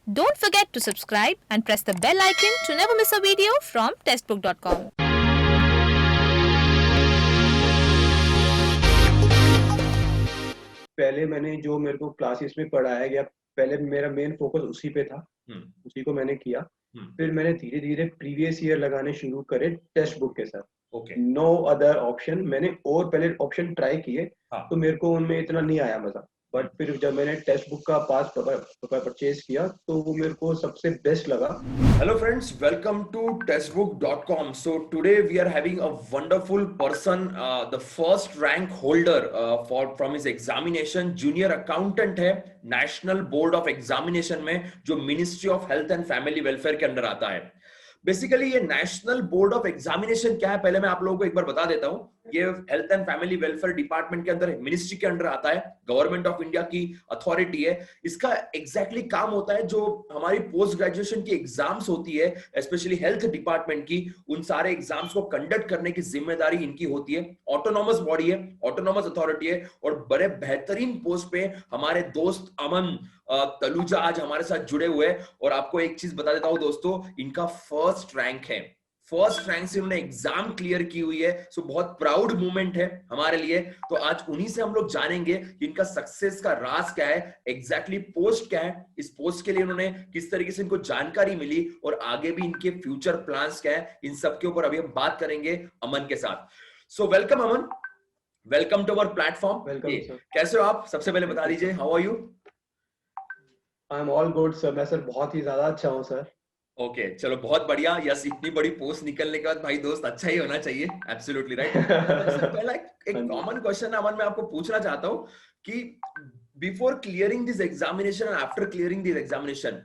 Don't forget to subscribe and press the bell icon to never miss a video from testbook.com. पहले मैंने जो मेरे को classes में पढ़ाया गया, पहले मेरा मेन फोकस उसी पे था। उसी को मैंने किया। फिर मैंने धीरे धीरे प्रीवियस ईयर लगाने शुरू करे टेक्स्ट बुक के साथ। No other option. मैंने और पहले ऑप्शन ट्राई किए, तो मेरे को उनमें इतना नहीं आया मजा। बट फिर जब मैंने टेक्स्ट बुक का पास परचेज किया, तो वो मेरे को सबसे बेस्ट लगा। Hello friends, welcome to testbook.com. So today we are having a wonderful person, the first rank holder from his examination, junior accountant है National Board of Examination में, जो Ministry of Health and Family Welfare के अंदर आता है। Basically ये national board of examination क्या है, पहले मैं आप लोगों को एक बार बता देता हूं। ये health and family welfare department के अंदर, मिनिस्ट्री के अंदर आता है, गवर्नमेंट ऑफ इंडिया की अथॉरिटी है। इसका एग्जैक्टली काम होता है, जो हमारी पोस्ट ग्रेजुएशन की एग्जाम्स होती है, स्पेशली हेल्थ डिपार्टमेंट की, उन सारे एग्जाम्स को कंडक्ट करने की जिम्मेदारी इनकी होती है। ऑटोनॉमस बॉडी है, ऑटोनॉमस अथॉरिटी है, और बड़े बेहतरीन पोस्ट पे हमारे दोस्त अमन तलूजा आज हमारे साथ जुड़े हुए हैं। और आपको एक चीज बता देता हूं दोस्तों, इनका फर्स्ट रैंक है। फर्स्ट रैंक से उन्होंने एग्जाम क्लियर की हुई है। सो बहुत प्राउड मोमेंट है हमारे लिए। तो आज उन्हीं से हम लोग जानेंगे कि इनका सक्सेस का राज क्या है, एग्जैक्टली पोस्ट क्या है, इस पोस्ट के लिए उन्होंने किस तरीके से इनको जानकारी मिली, और आगे भी इनके फ्यूचर प्लान्स क्या है, इन सब के ऊपर अभी हम बात करेंगे अमन के साथ। So welcome Aman, welcome to our platform. कैसे हो आप, सबसे पहले बता दीजिए, how are you? I am all good sir. मैं सर बहुत ही ज्यादा अच्छा हूँ सर। ओके, चलो बहुत बढ़िया। यस, इतनी बड़ी पोस्ट निकलने के बाद भाई दोस्त अच्छा ही होना चाहिए। Absolutely right. पहला एक कॉमन क्वेश्चन अमन मैं आपको पूछना चाहता हूँ कि before clearing this examination and after clearing this examination,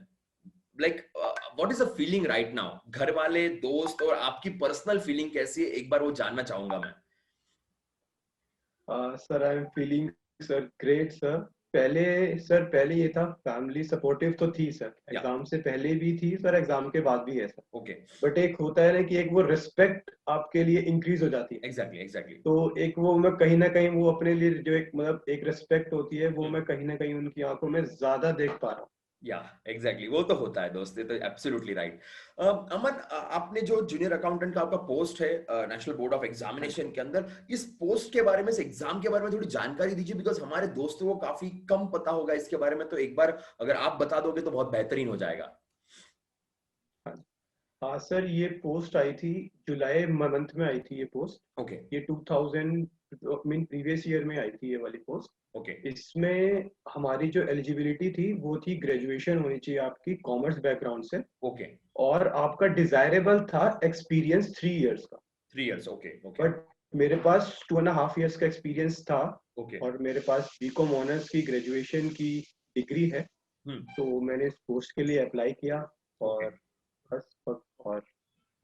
like what is the feeling right now? घर वाले, दोस्त और आपकी पर्सनल फीलिंग कैसी है, एक बार वो जानना चाहूंगा मैं। Sir I am feeling sir great sir. पहले ये था, फैमिली सपोर्टिव तो थी सर, एग्जाम से पहले भी थी सर, एग्जाम के बाद भी है सर। ओके, बट एक होता है ना कि एक वो रिस्पेक्ट आपके लिए इंक्रीज हो जाती है। एग्जैक्टली। तो एक वो मैं कहीं ना कहीं वो अपने लिए जो एक मतलब एक रिस्पेक्ट होती है, वो मैं कहीं ना कहीं उनकी आंखों में ज्यादा देख पा रहा हूँ। या एग्जैक्टली, वो तो होता है दोस्त, ये तो एब्सोल्युटली राइट। अमन, आपने जो जूनियर अकाउंटेंट का आपका पोस्ट है नेशनल बोर्ड ऑफ एग्जामिनेशन के अंदर, इस पोस्ट के बारे में, इस एग्जाम के बारे में थोड़ी जानकारी दीजिए, बिकॉज हमारे दोस्तों को काफी कम पता होगा इसके बारे में। तो एक बार अगर आप बता दोगे तो बहुत बेहतरीन हो जाएगा। हाँ सर, ये पोस्ट आई थी जुलाई मंथ में आई थी ये पोस्ट। ओके, ये 2000 मीन प्रीवियस ईयर में आई थी ये वाली पोस्ट। ओके, इसमें हमारी जो एलिजिबिलिटी थी वो थी ग्रेजुएशन होनी चाहिए आपकी कॉमर्स बैकग्राउंड से, ओके, और आपका डिजायरेबल था एक्सपीरियंस 3 इयर्स का। 3 इयर्स, ओके, ओके, बट मेरे पास 2.5 इयर्स का एक्सपीरियंस था, ओके, और मेरे पास बीकॉम ऑनर्स की ग्रेजुएशन की डिग्री है। तो मैंने इस पोस्ट के लिए अप्लाई किया, और बस और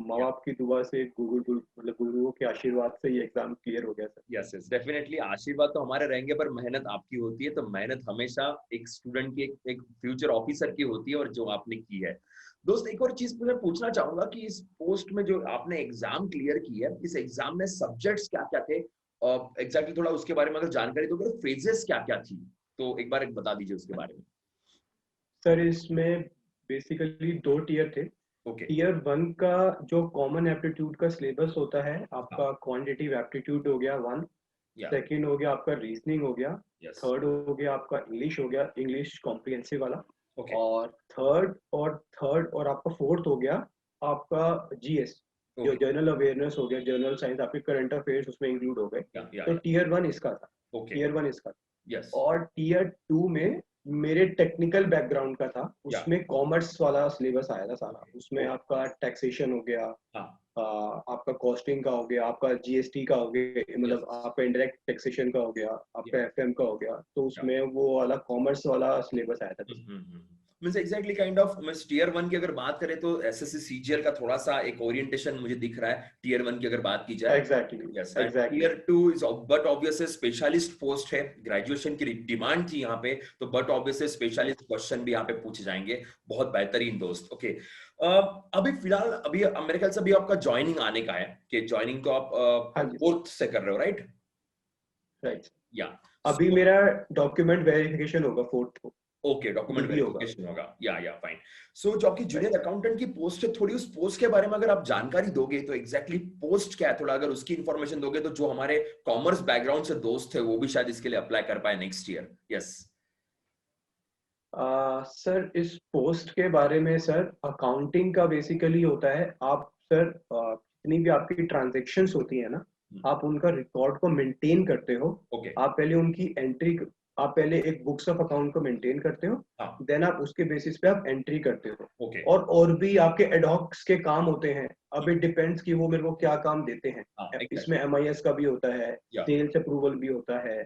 माँ बाप की दुआ से, मतलब गुरुओं के आशीर्वाद से ये एग्जाम क्लियर हो गया सर। यस यस, डेफिनेटली आशीर्वाद तो हमारे रहेंगे, पर मेहनत आपकी होती है। तो मेहनत हमेशा एक स्टूडेंट की, एक फ्यूचर ऑफिसर की होती है, और जो आपने की है। दोस्त, एक और चीज मैं पूछना चाहूंगा कि इस पोस्ट में जो आपने एग्जाम क्लियर की है, इस एग्जाम में सब्जेक्ट्स क्या क्या थे एग्जैक्टली, थोड़ा उसके बारे में अगर जानकारी दोगे, तो फेजेस क्या क्या थी, तो एक बार बता दीजिए उसके बारे में। सर इसमें बेसिकली 2 टीयर थे। टीयर 1 का जो कॉमन एप्टीट्यूड का सिलेबस होता है आपका, क्वांटिटेटिव एप्टीट्यूड हो गया 1, सेकंड हो गया आपका रीजनिंग हो गया, थर्ड हो गया आपका इंग्लिश हो गया, इंग्लिश कॉम्प्रिहेंसिव वाला, और थर्ड और आपका फोर्थ हो गया आपका जीएस, जो जनरल अवेयरनेस हो गया, जनरल साइंस, आपके करंट अफेयर्स उसमें इंक्लूड हो गए। तो टीयर 1 इसका था। टीयर 1 इसका था। और टीयर 2 में मेरे टेक्निकल बैकग्राउंड का था, उसमें कॉमर्स वाला सिलेबस आया था सारा। उसमें आपका टैक्सेशन हो गया, आपका कॉस्टिंग का हो गया, आपका जीएसटी का हो गया, मतलब आपका इंडायरेक्ट टैक्सेशन का हो गया, आपका एफएम का हो गया। तो उसमें वो वाला कॉमर्स वाला सिलेबस आया था। Means exactly kind of, means tier 1 की अगर बात करें तो एसएससी सीजीएल का थोड़ा सा एक ओरिएंटेशन मुझे दिख रहा है टीयर 1 की अगर बात की जाए। Exactly, yes, tier 2 is but obviously specialist post है, ग्रेजुएशन की डिमांड थी यहाँ पे, तो बट ऑब्वियसली स्पेशलिस्ट क्वेश्चन भी यहाँ पे पूछे जाएंगे। बहुत बेहतरीन दोस्त। ओके, अभी फिलहाल अभी मेरे ख्याल से अभी आपका ज्वाइनिंग आने का है, कि ज्वाइनिंग तो आप 4th से कर रहे हो, राइट? राइट। या अभी मेरा डॉक्यूमेंट वेरिफिकेशन होगा 4th को। ओके, डॉक्यूमेंट DB होगा। वेरिफिकेशन होगा, या फाइन। सो जो आपकी जूनियर अकाउंटेंट की पोस्ट है, थोड़ी उस पोस्ट के बारे में अगर आप जानकारी दोगे तो एग्जैक्टली पोस्ट क्या है, थोड़ा अगर उसकी इंफॉर्मेशन दोगे तो जो हमारे कॉमर्स बैकग्राउंड से दोस्त है वो भी शायद इसके लिए अप्लाई कर पाए नेक्स्ट ईयर। यस सर इस पोस्ट के बारे में सर अकाउंटिंग का बेसिकली होता है, आप सर जितनी भी आपकी ट्रांजेक्शन्स होती है ना, आप उनका रिकॉर्ड को मेंटेन करते हो। ओके आप पहले उनकी एंट्री, आप पहले एक बुक्स ऑफ अकाउंट को मेंटेन करते हो, हाँ देन आप उसके बेसिस पे आप एंट्री करते हो। ओके और भी आपके एडहॉक्स के काम होते हैं। अब इट डिपेंड्स कि वो मेरे को क्या काम देते हैं। हाँ इसमें एग्जैक्टली MIS का भी होता है, या सेल्स अप्रूवल भी होता है।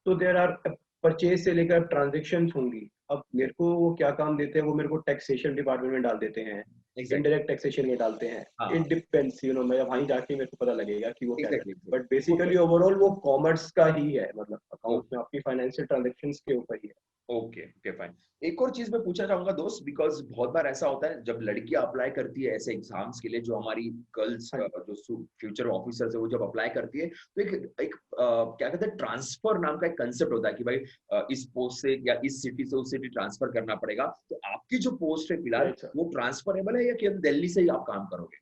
तो देर आर परचेज से लेकर ट्रांजेक्शन होंगी। अब मेरे को वो क्या काम देते हैं, वो मेरे को टैक्सेशन डिपार्टमेंट में डाल देते हैं, एग्जैक्टली इनडायरेक्ट टैक्सेशन में डालते हैं। हाँ इट डिपेंड्स, मैं वहीं जाके मेरे को पता लगेगा कि वो क्या एग्जैक्टली करते हैं। बट बेसिकली ओवरऑल वो कॉमर्स का ही है, मतलब अकाउंट ओके में आपकी फाइनेंशियल ट्रांजेक्शंस के ऊपर ही है। Okay okay fine. एक और चीज मैं पूछना चाहूंगा दोस्त, बिकॉज बहुत बार ऐसा होता है जब लड़कियां अप्लाई करती है ऐसे एग्जाम्स के लिए, जो हमारी गर्ल्स हाँ जी, जो फ्यूचर ऑफिसर्स है वो जब अप्लाई करती है तो एक क्या कहते हैं ट्रांसफर नाम का एक कंसेप्ट होता है कि भाई इस पोस्ट से या इस सिटी से उस सिटी ट्रांसफर करना पड़ेगा। तो आपकी जो पोस्ट है फिलहाल राइट सर। वो ट्रांसफरेबल है या केवल दिल्ली से ही आप काम करोगे?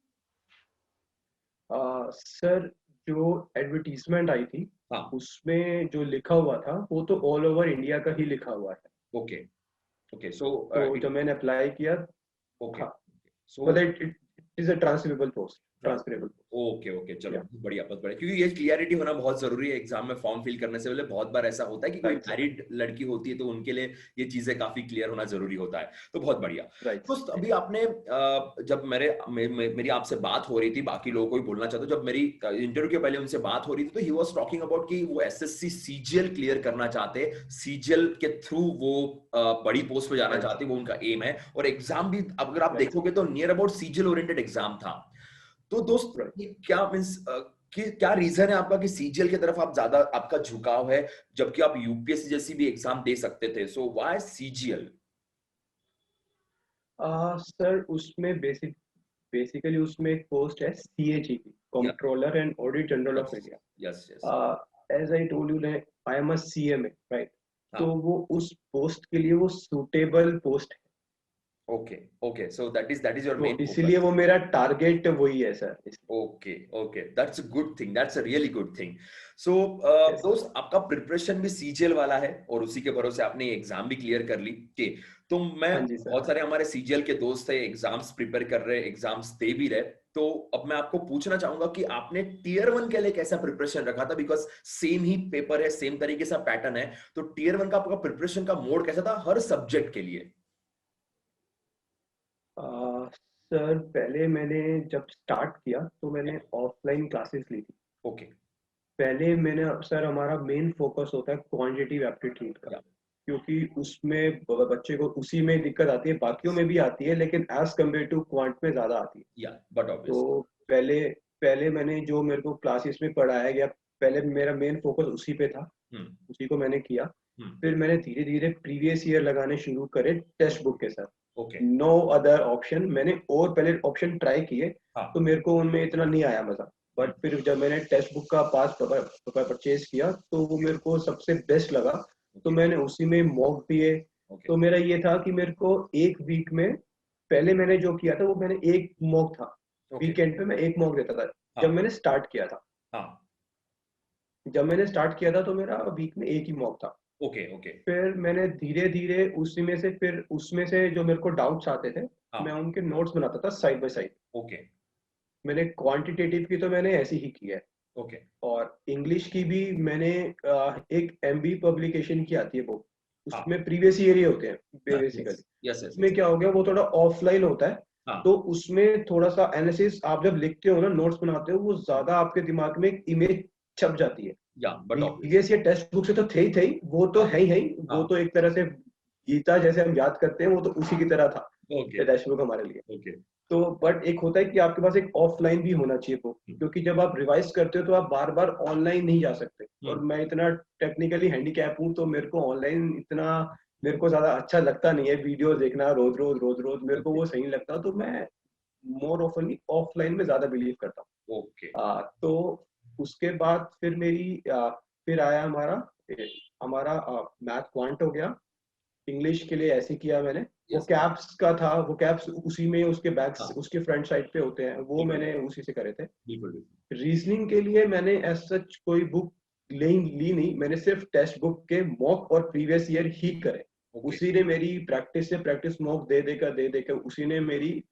सर जो एडवर्टीजमेंट आई थी हाँ उसमें जो लिखा हुआ था वो तो ऑल ओवर इंडिया का ही लिखा हुआ है। ओके ओके सो तो जब मैंने अप्लाई किया, ओके हाँ, सो मतलब it is a transferable post, transferable post. Okay okay चलो या बहुत बढ़िया बहुत बढ़िया, क्योंकि ये क्लियरिटी होना बहुत जरूरी है एग्जाम में फॉर्म फिल करने से पहले। बहुत बार ऐसा होता है कि कोई राइट सर, मैरिड लड़की होती है तो उनके लिए ये चीजें काफी क्लियर होना जरूरी होता है। तो बहुत बढ़िया राइट दोस्त। अभी आपने जब मेरी आपसे बात हो रही थी, बाकी लोगों को भी बोलना चाहता हूँ, जब मेरी इंटरव्यू के पहले उनसे बात हो रही थी तो ही वाज टॉकिंग अबाउट कि वो SSC CGL क्लियर करना चाहते, CGL के थ्रू वो बड़ी पोस्ट पे जाना राइट चाहते, वो उनका एम है। और एग्जाम भी अगर आप राइट देखोगे तो near about CGL oriented exam था। तो दोस्त राइट। ये क्या मीन्स कि क्या रीजन है आपका कि सीजीएल की तरफ आप ज्यादा आपका झुकाव है, जबकि आप यूपीएससी जैसी भी एग्जाम दे सकते थे? So why CGL? सर उसमें बेसिकली उसमें एक पोस्ट है CAG की, या controller and audit general of yes India. Yes yes as I told you, I am a CMA, right. तो हाँ वो उस पोस्ट के लिए वो सूटेबल पोस्ट है। Okay okay so that is your तो मेन इसीलिए फोकस। वो मेरा टारगेट वही है sir. Okay okay that's a good thing, that's a really good thing. So yes sir. दोस्त आपका प्रिपरेशन भी सीजीएल वाला है और उसी के भरोसे आपने एग्जाम भी क्लियर कर ली के। तो मैं हाँ जी सर। बहुत सारे हमारे सीजीएल के दोस्त है, एग्जाम्स प्रिपेयर कर रहे, एग्जाम्स दे भी रहे। तो अब मैं आपको पूछना चाहूंगा कि आपने टीयर 1 के लिए कैसा प्रिपरेशन रखा था, बिकॉज सेम ही पेपर है, सेम तरीके से पैटर्न है। तो टीयर 1 का आपका प्रिपरेशन का मोड कैसा था हर सब्जेक्ट के लिए? सर पहले मैंने जब स्टार्ट किया तो मैंने ऑफलाइन क्लासेस ली थी। ओके पहले मैंने, सर हमारा मेन फोकस होता है क्वांटिटेटिव एप्टीट्यूड का, या क्योंकि उसमें बच्चे को उसी में दिक्कत आती है, बाकियों में भी आती है लेकिन एज कम्पेयर टू क्वांट में ज्यादा आती है। या बट ऑब्वियस तो पहले पहले मैंने जो मेरे को क्लासेस में पढ़ाया गया, पहले मेरा मेन फोकस उसी पे था, हम्म उसी को मैंने किया। हम्म फिर मैंने धीरे धीरे प्रीवियस ईयर लगाने शुरू करे टेक्स्ट बुक के साथ। ओके नो अदर ऑप्शन, मैंने और पहले ऑप्शन ट्राई किए हाँ तो मेरे को उनमें इतना नहीं आया मजा। बट हम्म फिर जब मैंने टेक्स्ट बुक का पास पेपर परचेज किया तो वो मेरे को सबसे बेस्ट लगा। तो ओके मैंने उसी में मॉक दिए। ओके तो मेरा ये था कि मेरे को एक वीक में, पहले मैंने जो किया था वो मैंने एक मॉक था, ओके वीकेंड पे मैं एक मॉक देता था जब हाँ मैंने स्टार्ट किया था। हाँ जब मैंने स्टार्ट किया था तो मेरा वीक में एक ही मॉक था। ओके ओके फिर मैंने धीरे धीरे उसी में से, फिर उसमें से जो मेरे को डाउट्स आते थे मैं हाँ उनके नोट्स बनाता था साइड बाय साइड। ओके मैंने क्वांटिटेटिव की तो मैंने ऐसी ही की है। ओके और इंग्लिश की भी मैंने एक MB पब्लिकेशन की आती है बुक, हाँ उसमें प्रीवियस ईयर ही होते हैं यस बेसिकली। यस यस उसमें क्या हो गया, वो थोड़ा ऑफलाइन होता है। हाँ तो उसमें थोड़ा सा एनालिसिस आप जब लिखते हो ना, नोट्स बनाते हो, वो ज्यादा आपके दिमाग में एक इमेज छप जाती है। या but obvious previous year text book से तो थे ही थे ही, वो तो हाँ है ही, वो हाँ तो एक तरह से गीता जैसे हम याद करते हैं, वो तो उसी की तरह था ओके टेक्स्ट बुक हमारे लिए। ओके तो बट एक होता है कि आपके पास एक ऑफलाइन भी होना चाहिए बुक, क्योंकि जब आप रिवाइज करते हो तो आप बार बार ऑनलाइन नहीं जा सकते। और मैं इतना टेक्निकली हैंडीकैप हूँ तो मेरे को ऑनलाइन इतना, मेरे को ज्यादा अच्छा लगता नहीं है वीडियो देखना रोज रोज, मेरे को ओके वो सही नहीं लगता। तो मैं मोर ऑफनली ऑफलाइन में ज्यादा बिलीव करता ओके हूँ। तो उसके बाद फिर मेरी फिर आया हमारा मैथ क्वांट हो गया। इंग्लिश के लिए ऐसे किया मैंने। वो Yes. कैप्स का था, वो कैप्स उसी में उसके बैक हाँ। उसके फ्रंट साइड पे होते हैं, वो बिल्कुल। मैंने उसी से करे थे। बिल्कुल बिल्कुल। रीजनिंग के लिए मैंने एज सच कोई बुक ली नहीं, मैंने सिर्फ टेक्स्ट बुक के मॉक और प्रीवियस ईयर ही करे। ओके उसी ने मेरी प्रैक्टिस मॉक दे देकर उसी ने मेरी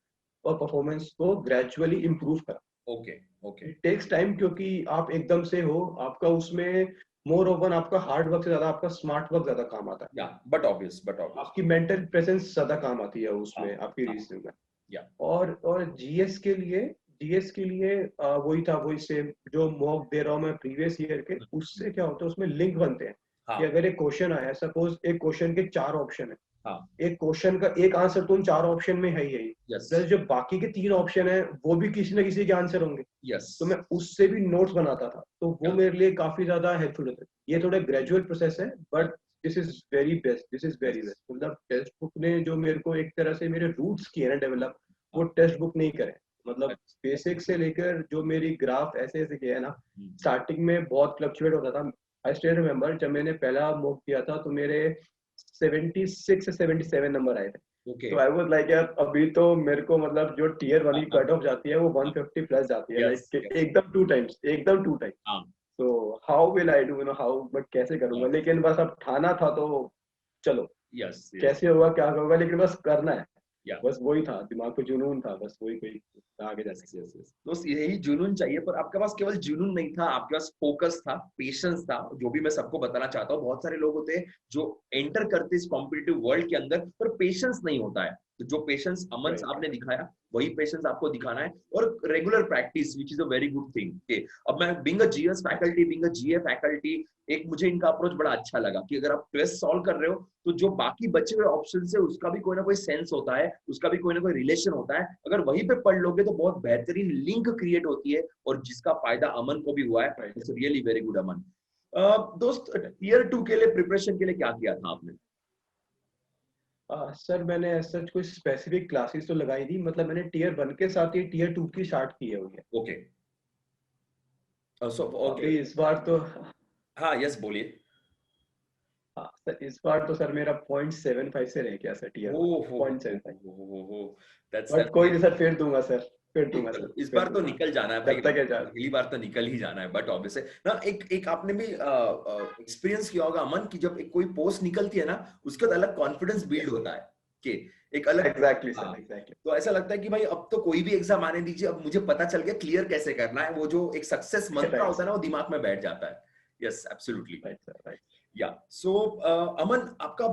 और परफॉर्मेंस को ग्रेजुअली इम्प्रूव करा। Okay okay it takes time, क्योंकि आप एकदम से हो, आपका उसमें मोर ओवन आपका हार्ड वर्क से ज्यादा आपका स्मार्ट वर्क ज्यादा काम आता है। या बट ऑब्वियस आपकी मेंटल प्रेजेंस ज्यादा काम आती है उसमें, हाँ, आपकी हाँ, रीजनिंग में। या और जीएस के लिए वही था, वही सेम जो मॉक दे रहा हूँ मैं प्रीवियस ईयर के। उससे क्या होता है, उसमें लिंक बनते हैं कि हाँ अगर एक क्वेश्चन आया, सपोज एक क्वेश्चन के 4 ऑप्शन है, हाँ एक क्वेश्चन का एक आंसर तो उन 4 ऑप्शन में है ही, यस प्लस जो बाकी के 3 ऑप्शन है वो भी किसी ना किसी के आंसर होंगे। यस तो मैं उससे भी नोट्स बनाता था, तो वो मेरे लिए काफी ज्यादा हेल्पफुल होता है। ये थोड़ा ग्रेजुअल प्रोसेस है, but this is very best. मतलब टेक्स्ट बुक ने जो मेरे को एक तरह से मेरे रूट्स किए ना डेवलप, वो टेक्स्ट बुक नहीं करे। मतलब बेसिक से लेकर जो मेरी ग्राफ ऐसे ऐसे किया है ना, स्टार्टिंग में बहुत फ्लक्चुएट होता था। आई स्टिल रिमेम्बर जब मैंने पहला मॉक किया था तो मेरे 76 से 77 नंबर आए थे। ओके तो आई वाज लाइक यार, अभी तो मेरे को मतलब जो टियर वाली कट ऑफ जाती है वो 150 प्लस जाती है, यस लाइक एकदम टू टाइम्स। हाँ तो how will I do, how मैं कैसे करूंगा, लेकिन बस अब ठाना था तो चलो, यस यस कैसे होगा क्या होगा, लेकिन बस करना है। या बस वही था, दिमाग पे जुनून था, बस वही कोई आगे जाने यस यस यस दोस्त, यही जुनून चाहिए। पर आपके पास केवल जुनून नहीं था, आपके पास फोकस था, पेशेंस था, जो भी मैं सबको बताना चाहता हूँ। बहुत सारे लोग होते हैं जो एंटर करते इस कॉम्पिटिटिव वर्ल्ड के अंदर, पर पेशेंस नहीं होता है। तो जो पेशेंस अमन राइट। साहब ने दिखाया, वही पेशेंस आपको दिखाना है, और regular practice, which is a very good thing. अब मैं being a GS faculty, being a GA faculty, एक मुझे इनका अप्रोच बड़ा अच्छा लगा कि अगर आप क्वेस्ट सॉल्व कर रहे हो तो जो बाकी बचे हुए ऑप्शन है उसका भी कोई ना कोई सेंस होता है, उसका भी कोई ना कोई रिलेशन होता है। अगर वहीं पे पढ़ लोगे तो बहुत बेहतरीन लिंक क्रिएट होती है, और जिसका फायदा अमन को भी हुआ है। इट्स रियली वेरी गुड अमन। दोस्त, टीयर 2 के लिए प्रिपरेशन के लिए क्या किया था आपने? सर मैंने ऐसा कोई स्पेसिफिक क्लासेस तो लगाई थी, मतलब मैंने टियर 1 के साथ ही टियर 2 की स्टार्ट की हुई है। ओके सो ओके अभी इस बार तो हाँ यस बोलिए। हाँ सर, इस बार तो सर मेरा 0.75 से रह गया सर टियर 1, ओह 0.75। हो दैट्स बट कोई नहीं सर, फिर दूंगा सर, फिर दूंगा सर, इस फिर बार तो दूंगा, निकल जाना है भाई, जब तक है जान। अगली बार तो निकल ही जाना है। बट ऑब्वियसली ना, एक आपने भी एक्सपीरियंस किया होगा अमन, कि जब एक कोई पोस्ट निकलती है ना, उसके बाद अलग कॉन्फिडेंस बिल्ड होता है कि एक अलग एग्जैक्टली हाँ, सर, एग्जैक्टली। तो ऐसा लगता है कि भाई अब तो कोई भी एग्जाम आने दीजिए, अब मुझे पता चल गया क्लियर कैसे करना है। वो जो एक सक्सेस मंत्र राइट होता है ना, वो दिमाग में बैठ जाता है। Yes absolutely. Right sir, right. या सो अमन, आपका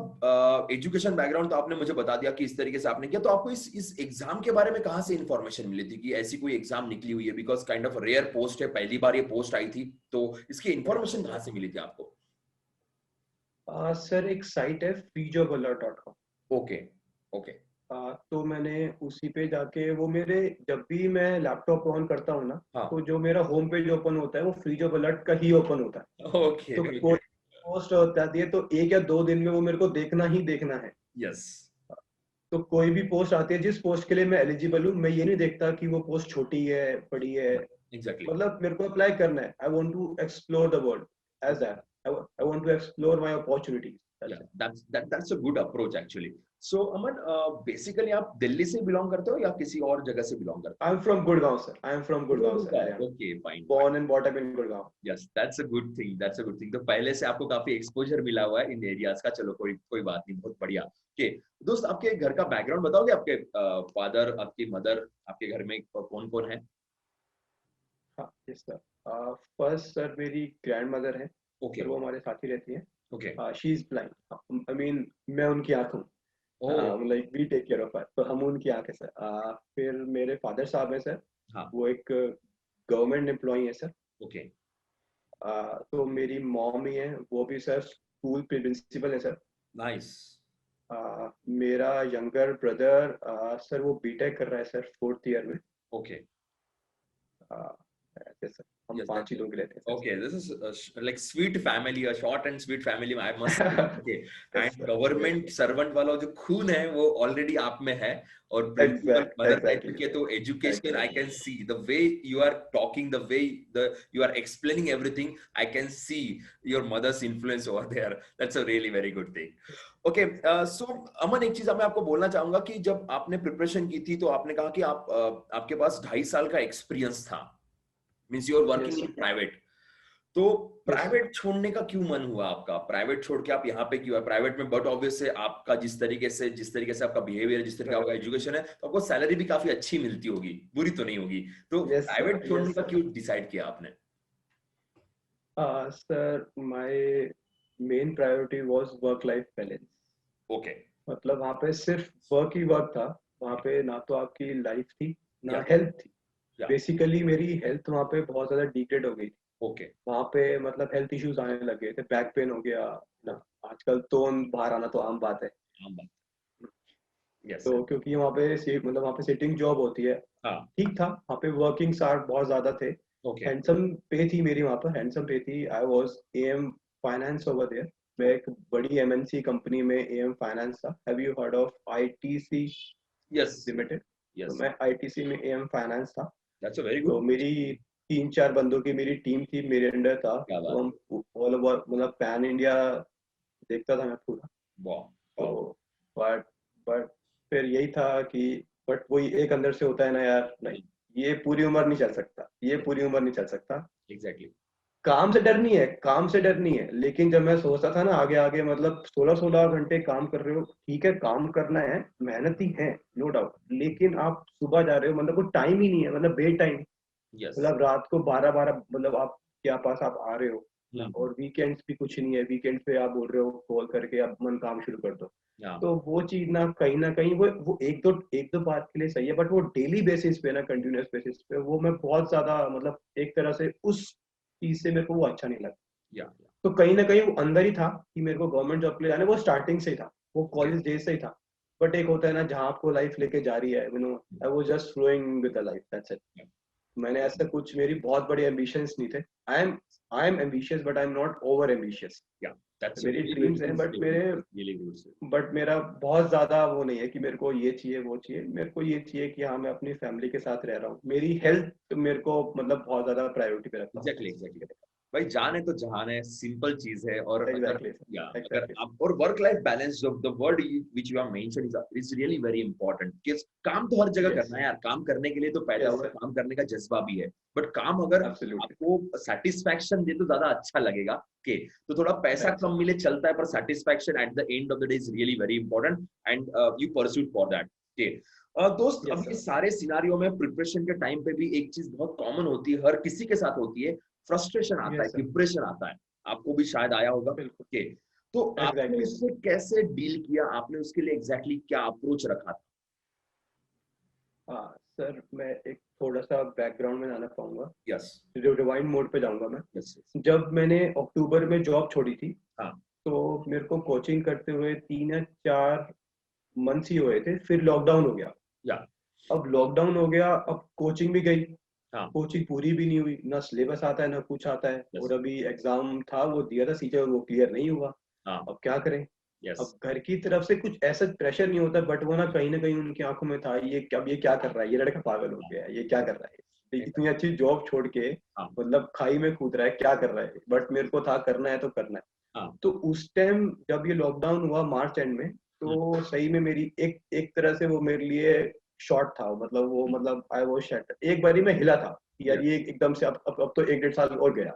एजुकेशन बैकग्राउंड तो आपने मुझे बता दिया कि इस तरीके से आपने किया। तो आपको इस एग्जाम के बारे में कहाँ से इंफॉर्मेशन मिली थी कि ऐसी कोई एग्जाम निकली हुई है? Because kind of rare post है, पहली बार ये पोस्ट आई थी, तो इसकी इंफॉर्मेशन कहाँ से मिली थी आपको? सर एक साइट है freejobalert.com। ओके ओके तो मैंने उसी पे जाके, वो मेरे जब भी मैं लैपटॉप ऑन करता हूँ ना, हाँ तो जो मेरा होम पेज ओपन होता है वो फ्री जॉब अलर्ट का ही ओपन होता है। ओके तो कोई पोस्ट होती है तो 1 या 2 दिन में वो मेरे को देखना ही देखना है। यस तो कोई भी पोस्ट आती है, जिस पोस्ट के लिए मैं एलिजिबल हूँ, मैं ये नहीं देखता कि वो पोस्ट छोटी है बड़ी है। एग्जैक्टली मतलब मेरे को अप्लाई करना है, I want to explore the world as that, I want to explore my opportunities. Yeah, that's a good approach actually. So Aman, basically आप दिल्ली से बिलोंग करते हो या किसी और जगह से बिलोंग करते I am from Gurgaon sir, I am from हो? Gurgaon sir, Haryana. Okay fine. born and brought up in Gurgaon. Yes that's a good thing, that's a good thing. तो पहले से आपको काफी एक्सपोजर मिला हुआ है इन एरियाज का। चलो कोई कोई बात नहीं, बहुत बढ़िया। ओके दोस्त, आपके घर का बैकग्राउंड बताओगे? आपके फादर, आपकी मदर, आपके घर में कौन कौन है? हाँ यस सर। फर्स्ट सर मेरी ग्रैंड मदर है, ओके सर वो हमारे साथ ही रहती है। Okay she is blind, I mean मैं उनकी आंख हूँ, oh like we take care of her, तो हम उनकी आंख है सर। फिर मेरे फादर साहब है सर, हाँ वो एक गवर्नमेंट एम्प्लॉई है सर। ओके तो मेरी मॉम ही है, वो भी सर स्कूल प्रिंसिपल है सर। नाइस मेरा यंगर ब्रदर सर वो बीटेक कर रहा है सर, 4th ईयर में। ओके ऐसे सर, हम Yes, 5 ही लोग रहते हैं okay, this is like sweet family, a short and sweet family, I must say. Okay, Yes, and sir. government servant वाला जो खून है वो already आप में है और principal मदर रह Exactly. चुकी है तो education I Exactly. can see the way you are talking, the way you are explaining everything, I can see your mother's influence over there. That's a really very good thing. Okay, so अमन एक चीज मैं आपको बोलना चाहूंगा कि जब आपने preparation की थी तो आपने कहा कि आप आपके पास 2.5 साल का एक्सपीरियंस था, means you are working Yes, in sir. Private, तो Yes, sir. प्राइवेट छोड़ने का क्यों मन हुआ आपका? प्राइवेट छोड़ के आप यहाँ पे क्यों है प्राइवेट में? बट ऑब्वियस है आपका जिस तरीके से आपका बिहेवियर, जिस तरीके का आपका एजुकेशन है, तो आपको सैलरी भी काफी अच्छी मिलती होगी, बुरी तो नहीं होगी, तो Yes, sir. प्राइवेट छोड़ने Yes, का sir. क्यों डिसाइड किया आपने? Sir, my main priority was work-life balance. Okay, मतलब वहाँ पे सिर्फ वर्क ही वर्क था, वहाँ पे ना तो आपकी लाइफ थी ना या हेल्थ थी। या बेसिकली मेरी हेल्थ वहाँ पे बहुत ज्यादा डिग्रेड हो गई थी। ओके, वहाँ पे मतलब हेल्थ इश्यूज आने लग गए थे, बैक पेन हो गया ना, आजकल तो बाहर आना तो आम बात है। आम बात, यस, तो क्योंकि वहाँ पे मतलब वहाँ पे सिटिंग जॉब होती है, हाँ, ठीक था, वहाँ पे वर्किंग आवर बहुत ज्यादा थे, ओके, हैंडसम पे थी मेरी, वहाँ पर हैंडसम पे थी। I was AM finance over there. मैं एक बड़ी एमएनसी कंपनी में एएम फाइनेंस था। Have you heard of ITC yes, लिमिटेड? तो यस, मैं आईटीसी में एएम फाइनेंस था। दैट्स अ वेरी तो गुड, मेरी 3-4 बंदों की मेरी टीम थी, मेरे अंडर था। क्या तो बात, हम ऑल ओवर मतलब पैन इंडिया देखता था मैं पूरा। वाह, वाह, तो बट बट फिर यही था कि बट वही एक अंदर से होता है ना यार, नहीं ये पूरी उम्र नहीं चल सकता, ये पूरी उम्र नहीं चल सकता। एग्जैक्टली, काम से डर नहीं है, काम से डर नहीं है, लेकिन जब मैं सोचता था ना आगे आगे, मतलब 16-16 घंटे काम कर रहे हो, ठीक है काम करना है, मेहनती है, नो डाउट, लेकिन आप सुबह जा रहे हो, मतलब कोई टाइम ही नहीं है, मतलब बे टाइम, यस, मतलब रात को 12-12 मतलब आप क्या पास आप आ रहे हो ना, हम्म, और वीकेंड्स भी कुछ नहीं है, वीकेंड पे आप बोल रहे हो कॉल करके अब मन काम शुरू कर दो। हाँ, तो वो चीज ना कहीं वो एक दो बात के लिए सही है, बट वो डेली बेसिस पे ना, कंटिन्यूअस बेसिस पे, वो मैं बहुत ज्यादा मतलब एक तरह से उस चीज से मेरे को वो अच्छा नहीं लगा। या, तो कहीं ना कहीं वो अंदर ही था कि मेरे को गवर्नमेंट जॉब के लिए जाना है, वो स्टार्टिंग से ही था, वो ओके, कॉलेज डेज से ही था। बट एक होता है ना जहाँ आपको लाइफ लेके जा रही है, you know, I was just flowing with the life, that's it. मैंने ऐसा कुछ, मेरी बहुत बड़ी एम्बिशंस नहीं थे। I am ambitious but I am not over ambitious. Yeah, that's मेरी वेरी ड्रीम्स हैं, बट मेरे रियली गुड, बट मेरा बहुत ज्यादा वो नहीं है कि मेरे को ये चाहिए वो चाहिए। मेरे को ये चाहिए कि हाँ मैं अपनी फैमिली के साथ रह रहा हूँ, मेरी हेल्थ मेरे को मतलब बहुत ज्यादा प्रायोरिटी पे रखता हूँ। एग्जैक्टली, एग्जैक्टली, भाई जान है तो जहान है, सिंपल चीज है, और अगर एग्जैक्टली या सर, अगर एग्जैक्टली आप, और वर्क लाइफ बैलेंस जो the word which you have mention is really very important, कि काम तो हर जगह यस करना है यार, काम करने के लिए तो पैदा यस हुआ है, सर, काम करने का जज्बा भी है, बट काम अगर एब्सोल्युटली आपको सेटिस्फैक्शन दे तो ज्यादा अच्छा लगेगा, के तो थोड़ा पैसा राइट कम सर, मिले चलता है, पर satisfaction at the end of the day is really very important, and you pursuit for that, के दोस्त, यस अब ये सर, सारे सिनारियो में प्रिपरेशन के टाइम पे भी एक चीज बहुत कॉमन होती है, हर किसी के साथ होती है, फ्रस्ट्रेशन आता है, यस सर, डिप्रेशन आता है, आपको भी शायद आया होगा, बिल्कुल, के तो आपने एग्जैक्टली सर। उससे कैसे डील किया, आपने उसके लिए एग्जैक्टली क्या अप्रोच रखा था? हाँ सर, मैं एक थोड़ा सा बैकग्राउंड में आना पाऊंगा, यस, रिवाइंड मोड पे जाऊंगा मैं। यस, जब मैंने अक्टूबर में जॉब छोड़ी थी, हाँ, तो मेरे को कोचिंग करते हुए 3 या 4 मंथ्स ही हुए थे, फिर लॉकडाउन हो गया। या, अब लॉकडाउन हो गया, अब कोचिंग भी गई, हाँ, कोचिंग पूरी भी नहीं हुई, ना सिलेबस आता है ना कुछ आता है, यस, और अभी एग्जाम था वो दिया था सीजर, वो क्लियर नहीं हुआ। हाँ, अब क्या करें? यस, अब घर की तरफ से कुछ ऐसा प्रेशर नहीं होता, बट वो ना कहीं उनकी आंखों में था, ये क्या कर रहा है, ये लड़का पागल हो गया है, ये क्या कर रहा है, ये इतनी अच्छी जॉब छोड़ के हाँ, मतलब खाई में कूद रहा है, क्या कर रहा है? बट मेरे को था करना है तो करना है। हाँ, तो उस टाइम जब ये लॉकडाउन हुआ मार्च एंड में, तो सही में मेरी एक एक तरह से वो मेरे लिए शॉर्ट था, मतलब वो मतलब आई वाज शट, एक बारी में हिला था कि यार यस, ये एकदम से अब तो 1-1.5 साल और गया।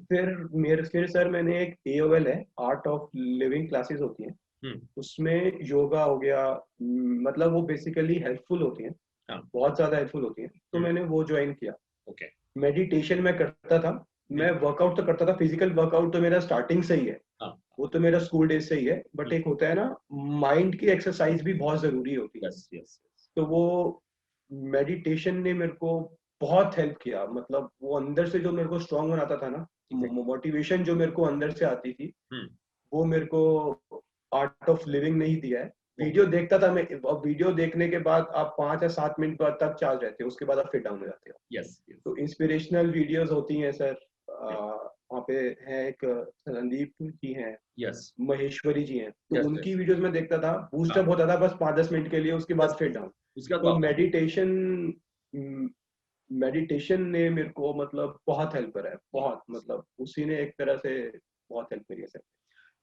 फिर सर मैंने एक एओएल है, आर्ट ऑफ लिविंग क्लासेस होती हैं, हम्म, उसमें योगा हो गया, मतलब वो बेसिकली हेल्पफुल होती हैं, हाँ, बहुत ज्यादा हेल्पफुल होती हैं, तो मैंने वो ज्वाइन किया। ओके, मेडिटेशन मैं करता था, मैं वर्कआउट तो करता था, फिजिकल वर्कआउट तो मेरा स्टार्टिंग से ही है, हाँ, वो तो मेरा स्कूल डेज से ही है, बट एक होता है ना, माइंड की एक्सरसाइज भी बहुत जरूरी होती है। यस, यस, तो वो मेडिटेशन ने मेरे को बहुत हेल्प किया, मतलब वो अंदर से जो मेरे को स्ट्रांग बनाता था ना, मोटिवेशन जो मेरे को अंदर से आती थी, वो मेरे को आर्ट ऑफ लिविंग नहीं दिया है, वीडियो देखता था मैं, और वीडियो देखने के बाद आप 5 या 7 मिनट बाद तक चार्ज रहते हो, उसके बाद आप फिर डाउन हो जाते हो। यस तो इंस्पिरेशनल वीडियोस होती हैं सर, वहाँ पे है एक रणदीप जी हैं, यस महेश्वरी जी हैं, तो यस उनकी वीडियोस में देखता था, बूस्ट हाँ अप होता था बस 5-10 मिनट के लिए, उसके बाद फिर डाउन। उसके बाद तो वापस मेडिटेशन ने मेरे को मतलब बहुत हेल्प करा है, बहुत, मतलब उसी ने एक तरह से बहुत हेल्प करी है sir.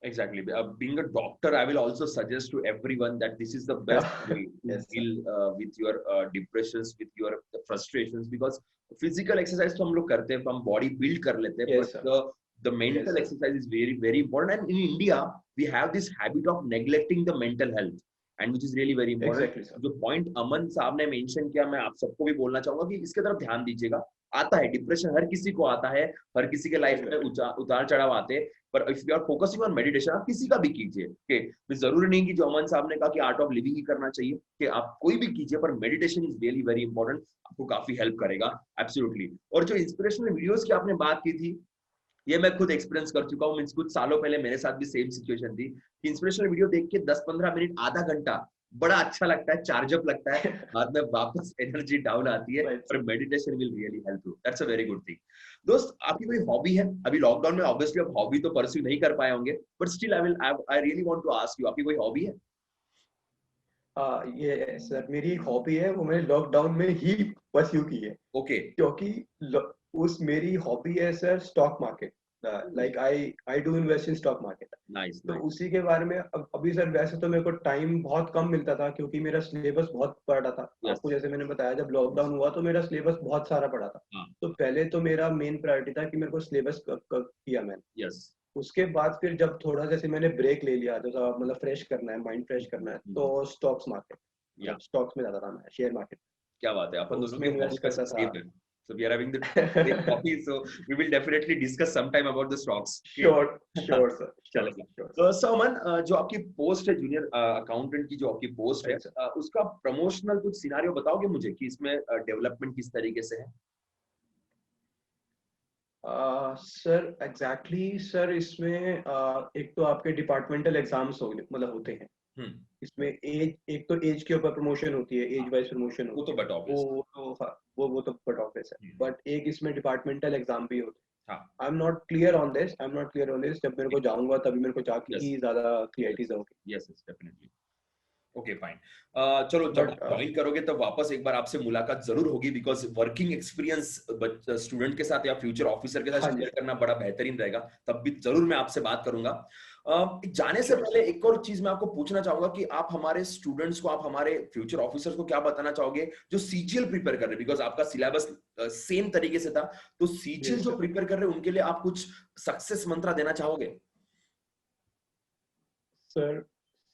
exactly. Being a doctor, I will also suggest to everyone that this is the best way to Yes, sir. deal with your depressions, with your frustrations. Because physical exercise तो हम लोग करते हैं, हम body build कर लेते हैं, Yes, but sir. the mental Yes, sir. exercise is very very important. And in India, we have this habit of neglecting the mental health, and which is really very important. Exactly, sir. जो point अमन साहब ने mention किया, मैं आप सबको भी बोलना चाहूंगा कि इसके तरफ ध्यान दीजिएगा। आता है डिप्रेशन, हर किसी को आता है, हर किसी के लाइफ में उतार चढ़ाव आते हैं, पर if you are focusing on meditation, आप किसी का भी कीजिए, ओके, जरूरी नहीं कि जो अमन साहब ने कहा कि आर्ट ऑफ लिविंग ही करना चाहिए, कि आप कोई भी कीजिए, पर meditation is really very important, आपको काफी हेल्प करेगा, एब्सोल्युटली। और जो इंस्पिरेशनल वीडियोस की आपने बात की थी, ये मैं खुद एक्सपीरियंस कर चुका हूँ, मींस कुछ सालों पहले मेरे साथ भी सेम सिचुएशन थी कि इंस्पिरेशनल वीडियो देख के 10-15 मिनट, आधा घंटा बड़ा अच्छा लगता है, चार्जअप लगता है, बाद में वापस एनर्जी डाउन आती है, Right. पर meditation will really help you, that's a very good thing. दोस्त, आपकी कोई हॉबी है? अभी लॉकडाउन में ऑब्वियसली आप हॉबी तो परस्यू नहीं कर पाए होंगे, but still I really want to ask you, आपकी कोई हॉबी है? ये सर मेरी हॉबी है, वो मैंने लॉकडाउन में ही परस्यू की है, ओके क्योंकि उस मेरी हॉबी है sir stock market, like I do invest in stock market. Nice तो नाइस उसी के बारे में अभी सर, वैसे तो मेरे को टाइम बहुत कम मिलता था, क्योंकि मेरा सिलेबस बहुत पड़ा था। यस आपको जैसे मैंने बताया, जब लॉकडाउन हुआ तो मेरा सिलेबस बहुत सारा पड़ा था। हाँ तो पहले तो मेरा मेन प्रायोरिटी था कि मेरे को सिलेबस किया मैंने। यस उसके बाद फिर जब थोड़ा जैसे मैंने ब्रेक ले लिया, तो मतलब फ्रेश करना है, माइंड फ्रेश करना है, तो स्टॉक्स मार्केट, या स्टॉक्स में ज्यादा था, मैं शेयर मार्केट, क्या बात है, अपन तो दोनों उसमें की हॉबी इन्वेस्ट वैसे करता था। सेम है, so we are having the same hobby, so we will definitely discuss sometime about the stocks. Sure sure sir, sure चलेगा। श्योर। तो समन, जो आपकी पोस्ट है जूनियर अकाउंटेंट की, जो आपकी पोस्ट है, राइट सर। उसका प्रमोशनल कुछ सिनारियो बताओगे मुझे कि इसमें डेवलपमेंट किस तरीके से है? सर एग्जैक्टली सर, इसमें एक तो आपके डिपार्टमेंटल एग्जाम्स हो मतलब होते हैं, हम्म, इसमें एज, एक तो एज के ऊपर प्रमोशन होती है, हाँ, एज वाइज प्रमोशन वो तो होती है, बट ऑब्वियस, वो तो हाँ, वो तो बट ऑब्वियस है, बट एक इसमें डिपार्टमेंटल एग्जाम भी होते हैं। हाँ, आई am not clear on this, I am not clear on this, जब मेरे को जाऊंगा तभी मेरे को जाके यस ही ज्यादा क्लियरिटी यस होगी। Yes yes definitely. Okay fine. चलो, जब बट आप ज्वाइन करोगे तब वापस एक बार आपसे मुलाकात जरूर होगी, बिकॉज वर्किंग एक्सपीरियंस स्टूडेंट के साथ या फ्यूचर ऑफिसर के साथ हाँ जी शेयर सर। करना बड़ा बेहतरीन रहेगा, तब भी जरूर मैं आपसे बात करूंगा। जाने से पहले एक और चीज मैं आपको पूछना चाहूंगा कि आप हमारे स्टूडेंट्स को, आप हमारे फ्यूचर ऑफिसर्स को क्या बताना चाहोगे जो सीजीएल प्रिपेयर कर रहे हैं, बिकॉज आपका सिलेबस सेम तरीके से था, तो सीजीएल यस जो सर। प्रिपेयर कर रहे हैं उनके लिए आप कुछ सक्सेस मंत्र देना चाहोगे? सर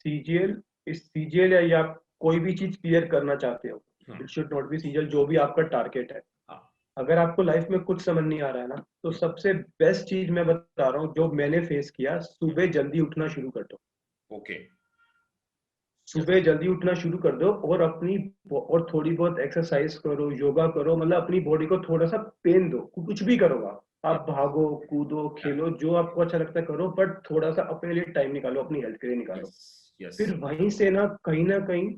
सीजीएल, इस सीजीएल या आप कोई भी चीज क्लियर करना चाहते हो, हाँ, it should not be CGL, जो भी आपका टारगेट है। हाँ, अगर आपको लाइफ में कुछ समझ नहीं आ रहा है ना, तो सबसे बेस्ट चीज मैं बता रहा हूँ, जो मैंने फेस किया, सुबह जल्दी उठना शुरू कर दो। ओके, सुबह जल्दी उठना शुरू कर दो, और और थोड़ी बहुत एक्सरसाइज करो, योगा करो, मतलब अपनी बॉडी को थोड़ा सा पेन दो, कुछ भी करो आप भागो कूदो खेलो, जो आपको अच्छा लगता है करो, बट थोड़ा सा अपने लिए टाइम निकालो, अपनी हेल्थ के लिए निकालो। यस यस फिर वहीं से ना कहीं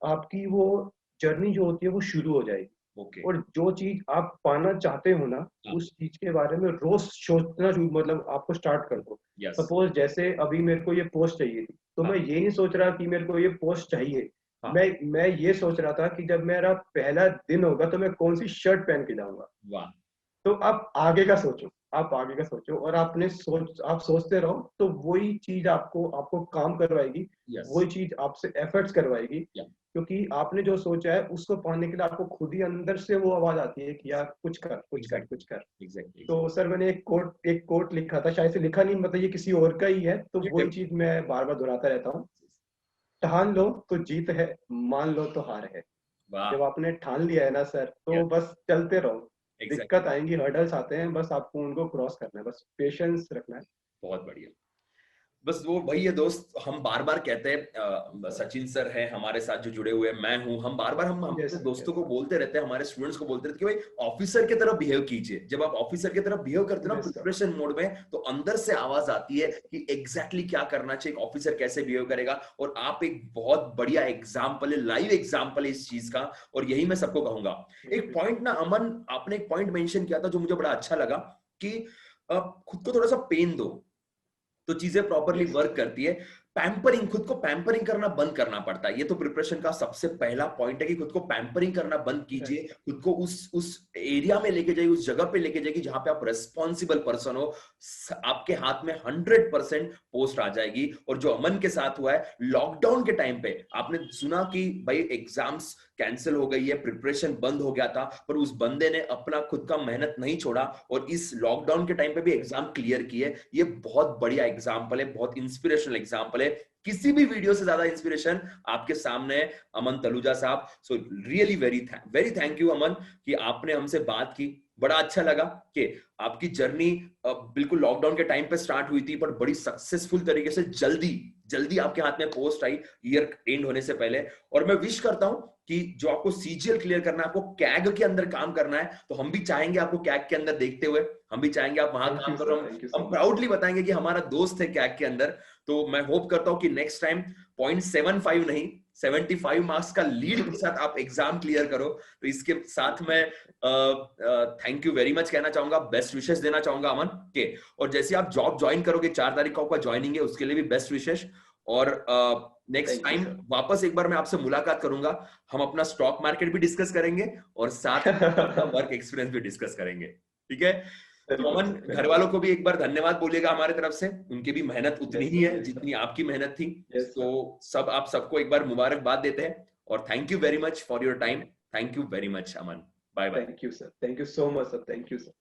आपकी वो जर्नी जो होती है वो शुरू हो जाएगी, ओके, और जो चीज आप पाना चाहते हो ना, उस चीज के बारे में रोज सोचना शुरू, मतलब आपको स्टार्ट कर दो। यस, सपोज जैसे अभी मेरे को ये पोस्ट चाहिए थी, तो हाँ, मैं ये नहीं सोच रहा कि मेरे को ये पोस्ट चाहिए, हाँ, मैं ये सोच रहा था कि जब मेरा पहला दिन होगा तो मैं कौन सी शर्ट पहन के जाऊंगा। वाह, तो आप आगे का सोचो, आप आगे का सोचो, और आप सोचते रहो, तो वही चीज आपको आपको काम करवाएगी, यस, वही चीज आपसे एफर्ट्स करवाएगी, या, क्योंकि आपने जो सोचा है उसको पाने के लिए आपको खुद ही अंदर से वो आवाज आती है कि यार कुछ कर कुछ कर एग्जैक्टली कुछ कर। एग्जैक्टली, तो सर मैंने एक कोट लिखा था, शायद से लिखा नहीं, मतलब ये किसी और का ही है, तो वही चीज मैं बार बार दोहराता रहता हूँ। ठान लो तो जीत है, मान लो तो हार है। वाह, जब आपने ठान लिया है ना सर, या, तो बस चलते रहो। एग्जैक्टली, दिक्कत आएंगी, हर्डल्स आते हैं, बस आपको उनको क्रॉस करना है, बस पेशेंस रखना है। बहुत बढ़िया बस वो वही है दोस्त, हम बार बार कहते हैं, सचिन सर है हमारे साथ जो जुड़े हुए हैं, मैं हूं, हम बार बार हम Yes, अपने sir, दोस्तों yes, को बोलते रहते हैं, हमारे स्टूडेंट्स को बोलते रहते हैं कि भाई ऑफिसर की तरह बिहेव कीजिए। जब आप ऑफिसर की तरह बिहेव करते हैं ना yes, sir. प्रिपरेशन मोड में, तो अंदर से आवाज आती है कि एग्जैक्टली क्या करना चाहिए, ऑफिसर कैसे बिहेव करेगा। और आप एक बहुत बढ़िया एग्जाम्पल है, लाइव एग्जाम्पल है इस चीज का, और यही मैं सबको कहूंगा। एक पॉइंट ना अमन, आपने एक पॉइंट मेंशन किया था जो मुझे बड़ा अच्छा लगा कि खुद को थोड़ा सा पेन दो तो चीजें प्रॉपरली Yes, वर्क sir. करती है। पैम्परिंग, खुद को पैम्परिंग करना बंद करना पड़ता है। ये तो प्रिपरेशन का सबसे पहला पॉइंट है कि खुद को पैम्परिंग करना बंद कीजिए, Yes, sir. खुद को उस एरिया में लेके जाइए, उस जगह पे लेके जाइए जहां पे आप रेस्पॉन्सिबल पर्सन हो। आपके हाथ में 100% पोस्ट आ जाएगी। और जो अमन के साथ हुआ है लॉकडाउन के टाइम पे, आपने सुना कि भाई एग्जाम्स कैंसिल हो गई है, प्रिपरेशन बंद हो गया था, पर उस बंदे ने अपना खुद का मेहनत नहीं छोड़ा और इस लॉकडाउन के टाइम पे भी एग्जाम क्लियर किए। ये बहुत बढ़िया एग्जांपल है, बहुत इंस्पिरेशनल एग्जांपल है। किसी भी वीडियो से ज्यादा इंस्पिरेशन आपके सामने है अमन तलूजा साहब। So really very thank you Aman कि आपने हमसे बात की। बड़ा अच्छा लगा कि आपकी जर्नी बिल्कुल लॉकडाउन के टाइम पे स्टार्ट हुई थी, पर बड़ी सक्सेसफुल तरीके से जल्दी आपके हाथ में पोस्ट आई ईयर एंड होने से पहले। और मैं विश करता हूं कि जो आपको सीजीएल क्लियर करना है, आपको कैग के अंदर काम करना है, तो हम भी चाहेंगे आपको कैग के अंदर देखते हुए, हम भी चाहेंगे आप वहां Thank काम you, करो। sir. Thank you so हम much. प्राउडली बताएंगे कि हमारा दोस्त है कैग के अंदर। तो मैं होप करता हूं कि नेक्स्ट टाइम 0.75 नहीं 75 मार्क्स का लीड के साथ आप एग्जाम क्लियर करो। तो इसके साथ मैं थैंक यू वेरी मच कहना चाहूंगा, बेस्ट विशेष देना चाहूंगा अमन के। और जैसे आप जॉब ज्वाइन करोगे 4 तारीख को आपका ज्वाइनिंग है, उसके लिए भी बेस्ट विशेष। और next Thank you, time sir. वापस एक बार मैं आपसे मुलाकात करूंगा, हम अपना स्टॉक मार्केट भी डिस्कस करेंगे और साथ में अपना वर्क एक्सपीरियंस भी डिस्कस करेंगे, ठीक है। Very तो good, अमन, sir. Very घर good. वालों को भी एक बार धन्यवाद बोलिएगा हमारे तरफ से, उनकी भी मेहनत उतनी Yes, ही sir. है Yes, sir. जितनी आपकी मेहनत थी। Yes, तो sir. आप सबको एक बार मुबारकबाद देते हैं और thank you very much for your time. Thank you very much Aman, bye bye. Thank you, sir. Thank you so much, sir. Thank you, sir.